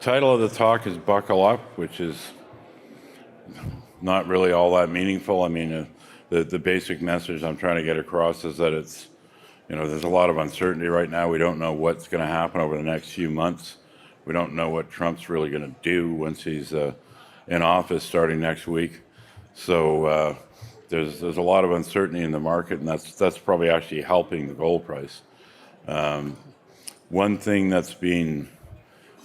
Title of the talk is Buckle Up, which is not really all that meaningful. I mean, the basic message I'm trying to get across is that there's a lot of uncertainty right now. We don't know what's going to happen over the next few months. We don't know what Trump's really going to do once he's in office starting next week. So there's a lot of uncertainty in the market, and that's probably actually helping the gold price. One thing that's been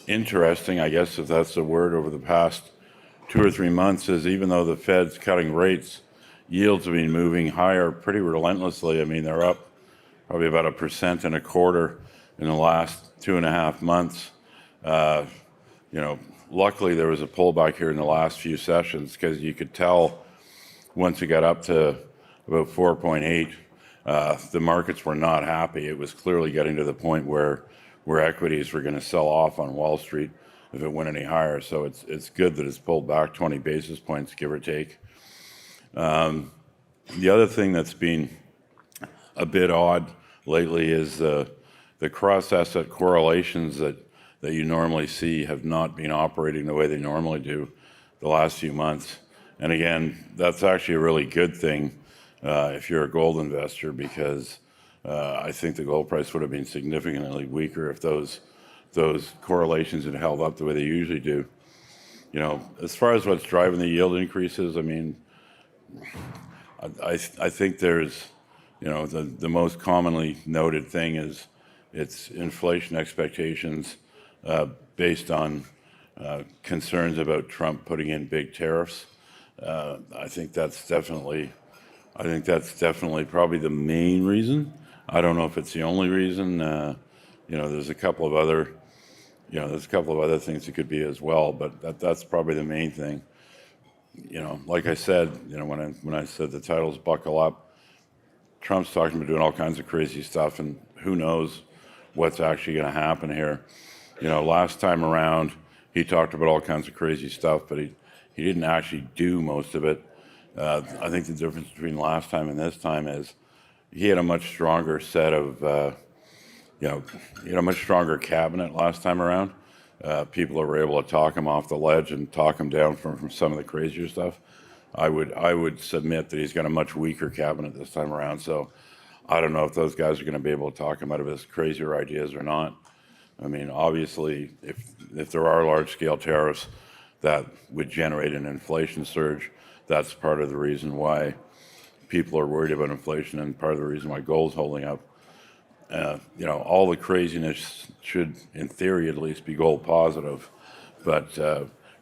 interesting, I guess if that's the word, over the past 2 or 3 months is even though the Fed's cutting rates, yields have been moving higher pretty relentlessly. I mean, they're up probably about 1.25% in the last 2.5 months. Luckily there was a pullback here in the last few sessions because you could tell once it got up to about 4.8, the markets were not happy. It was clearly getting to the point where equities were going to sell off on Wall Street if it went any higher. So it's good that it's pulled back 20 basis points, give or take. The other thing that's been a bit odd lately is the cross-asset correlations that you normally see have not been operating the way they normally do the last few months. And again, that's actually a really good thing if you're a gold investor, because I think the gold price would have been significantly weaker if those correlations had held up the way they usually do. As far as what's driving the yield increases, I mean, I think there's, the most commonly noted thing is it's inflation expectations based on concerns about Trump putting in big tariffs. I think that's definitely probably the main reason. I don't know if it's the only reason. There's a couple of other things it could be as well, but that's probably the main thing. Like I said, when I said the title's Buckle Up, Trump's talking about doing all kinds of crazy stuff, and who knows what's actually going to happen here. Last time around, he talked about all kinds of crazy stuff, but he didn't actually do most of it. I think the difference between last time and this time is he had a much stronger set of, he had a much stronger cabinet last time around. People were able to talk him off the ledge and talk him down from some of the crazier stuff. I would submit that he's got a much weaker cabinet this time around. So I don't know if those guys are going to be able to talk him out of his crazier ideas or not. I mean, obviously, if there are large-scale tariffs that would generate an inflation surge, that's part of the reason why people are worried about inflation and part of the reason why gold's holding up. All the craziness should, in theory at least, be gold positive, but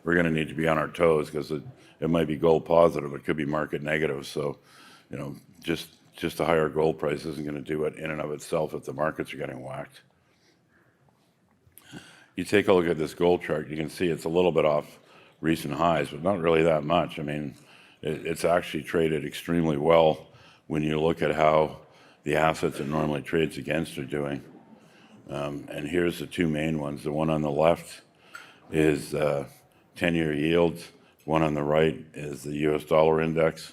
we're going to need to be on our toes because it might be gold positive, it could be market negative. So, just a higher gold price isn't going to do it in and of itself if the markets are getting whacked. You take a look at this gold chart, you can see it's a little bit off recent highs, but not really that much. I mean, it's actually traded extremely well when you look at how the assets it normally trades against are doing. And here's the two main ones. The one on the left is 10-year yields. One on the right is the US dollar index.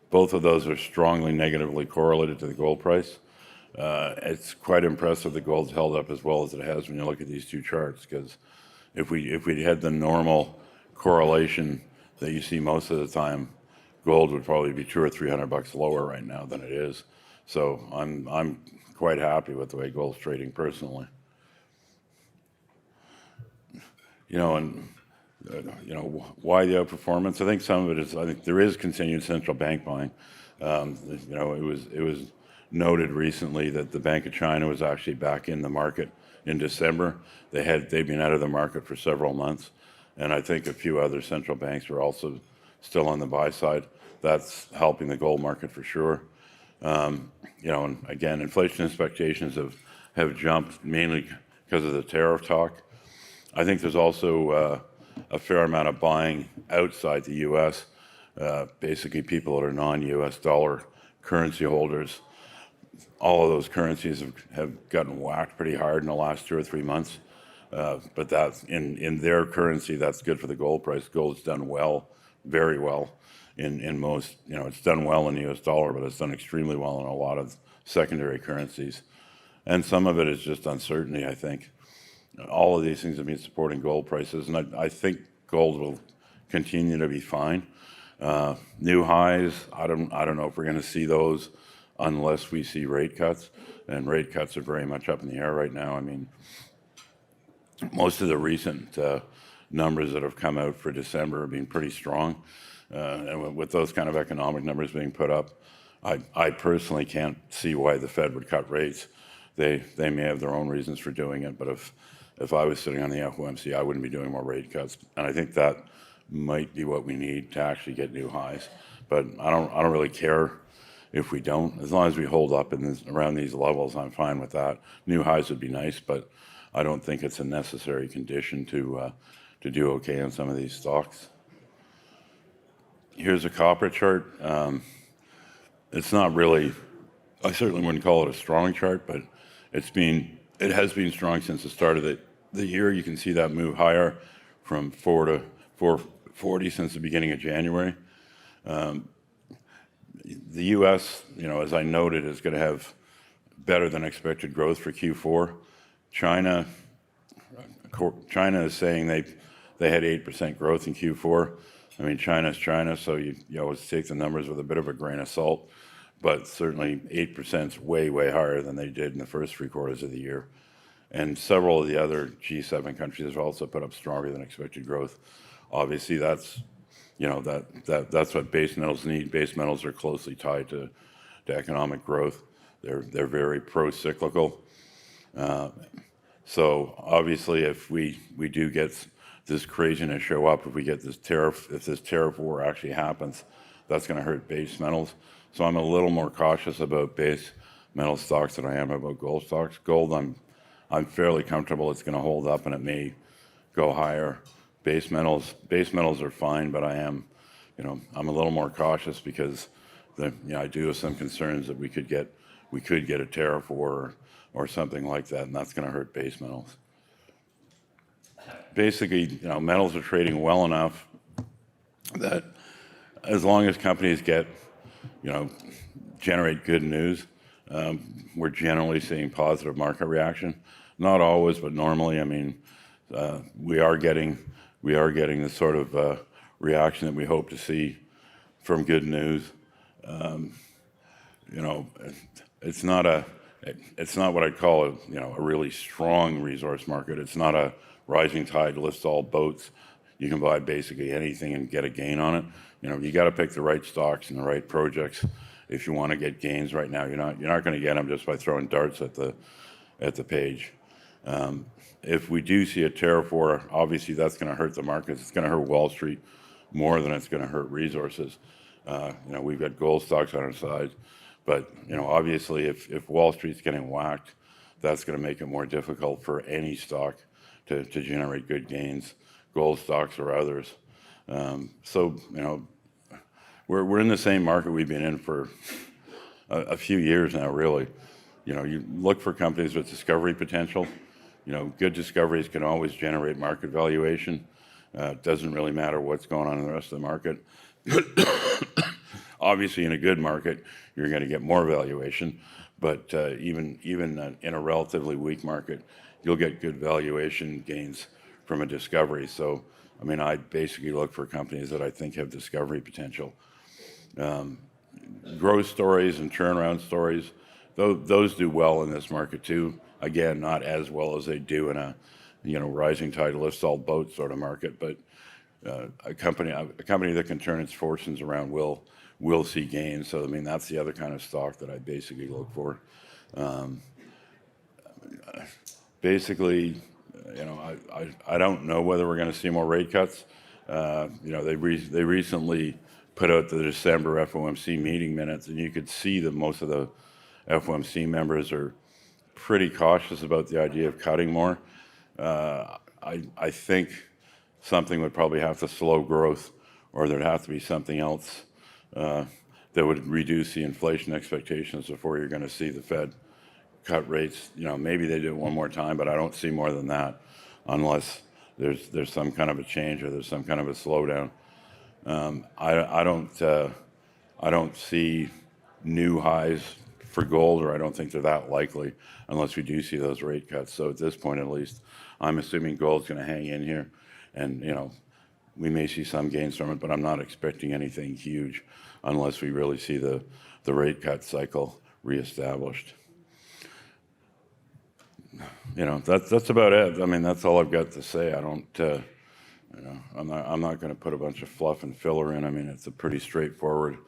Both of those are strongly negatively correlated to the gold price. It's quite impressive the gold's held up as well as it has when you look at these two charts, because if we had the normal correlation that you see most of the time, gold would probably be $200 or $300 lower right now than it is. So I'm quite happy with the way gold's trading personally. Why the outperformance? I think some of it is, I think there is continued central bank buying. It was noted recently that the Bank of China was actually back in the market in December. They've been out of the market for several months, and I think a few other central banks are also still on the buy side. That's helping the gold market for sure. And again, inflation expectations have jumped mainly because of the tariff talk. I think there's also a fair amount of buying outside the U.S. Basically, people that are non-U.S. dollar currency holders. All of those currencies have gotten whacked pretty hard in the last 2 or 3 months. But that's in their currency, that's good for the gold price. Gold's done well, very well in most, it's done well in the US dollar, but it's done extremely well in a lot of secondary currencies. And some of it is just uncertainty, I think. all of these things have been supporting gold prices, and I think gold will continue to be fine. New highs, I don't know if we're going to see those unless we see rate cuts, and rate cuts are very much up in the air right now. I mean, most of the recent numbers that have come out for December have been pretty strong, and with those kind of economic numbers being put up, I personally can't see why the Fed would cut rates. They may have their own reasons for doing it, but if I was sitting on the FOMC, I wouldn't be doing more rate cuts, and I think that might be what we need to actually get new highs. But I don't really care if we don't, as long as we hold up around these levels. I'm fine with that. New highs would be nice, but I don't think it's a necessary condition to do okay on some of these stocks. Here's a copper chart. It's not really, I certainly wouldn't call it a strong chart, but it has been strong since the start of the year. You can see that move higher from 4 to 440 since the beginning of January. The U.S., as I noted, is going to have better than expected growth for Q4. China is saying they had 8% growth in Q4. I mean, China's China, so you always take the numbers with a bit of a grain of salt, but certainly 8% is way, way higher than they did in the first 3 quarters of the year. And several of the other G7 countries have also put up stronger than expected growth. Obviously, that's what base metals need. Base metals are closely tied to economic growth. They're very pro-cyclical. So obviously, if we do get this craziness show up, if this tariff war actually happens, that's going to hurt base metals. So I'm a little more cautious about base metal stocks than I am about gold stocks. Gold, I'm fairly comfortable it's going to hold up, and it may go higher. Base metals are fine, but I'm a little more cautious because I do have some concerns that we could get a tariff war or something like that, and that's going to hurt base metals. Basically, metals are trading well enough that as long as companies generate good news, we're generally seeing positive market reaction. Not always, but normally. I mean, we are getting the sort of reaction that we hope to see from good news. It's not what I'd call a really strong resource market. It's not a rising tide lifts all boats. You can buy basically anything and get a gain on it. You got to pick the right stocks and the right projects if you want to get gains right now. You're not going to get them just by throwing darts at the page. If we do see a tariff war, obviously that's going to hurt the markets. It's going to hurt Wall Street more than it's going to hurt resources. We've got gold stocks on our side, but obviously if Wall Street's getting whacked, that's going to make it more difficult for any stock to generate good gains, gold stocks or others. So we're in the same market we've been in for a few years now, really. You look for companies with discovery potential. Good discoveries can always generate market valuation. It doesn't really matter what's going on in the rest of the market. Obviously, in a good market, you're going to get more valuation, but even in a relatively weak market, you'll get good valuation gains from a discovery. So, I mean, I basically look for companies that I think have discovery potential. Growth stories and turnaround stories, those do well in this market too. Again, not as well as they do in a rising tide lifts all boats sort of market, but a company that can turn its fortunes around will see gains. So I mean, that's the other kind of stock that I basically look for. Basically, I don't know whether we're going to see more rate cuts. They recently put out the December FOMC meeting minutes, and you could see that most of the FOMC members are pretty cautious about the idea of cutting more. I think something would probably have to slow growth, or there'd have to be something else that would reduce the inflation expectations before you're going to see the Fed cut rates. Maybe they do it one more time, but I don't see more than that unless there's some kind of a change or there's some kind of a slowdown. I don't see new highs for gold, or I don't think they're that likely unless we do see those rate cuts. So at this point, at least, I'm assuming gold's going to hang in here, and we may see some gains from it, but I'm not expecting anything huge unless we really see the rate cut cycle reestablished. That's about it. I mean, that's all I've got to say. I don't, I'm not going to put a bunch of fluff and filler in. I mean, it's a pretty straightforward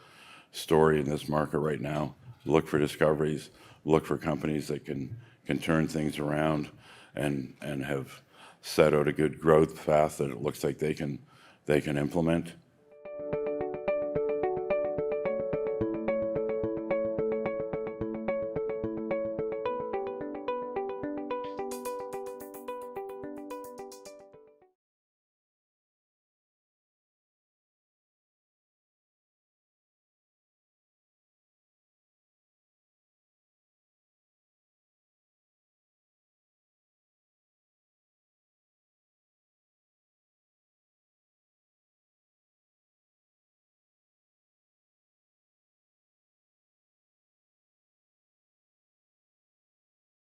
story in this market right now. Look for discoveries, look for companies that can turn things around and have set out a good growth path that it looks like they can implement.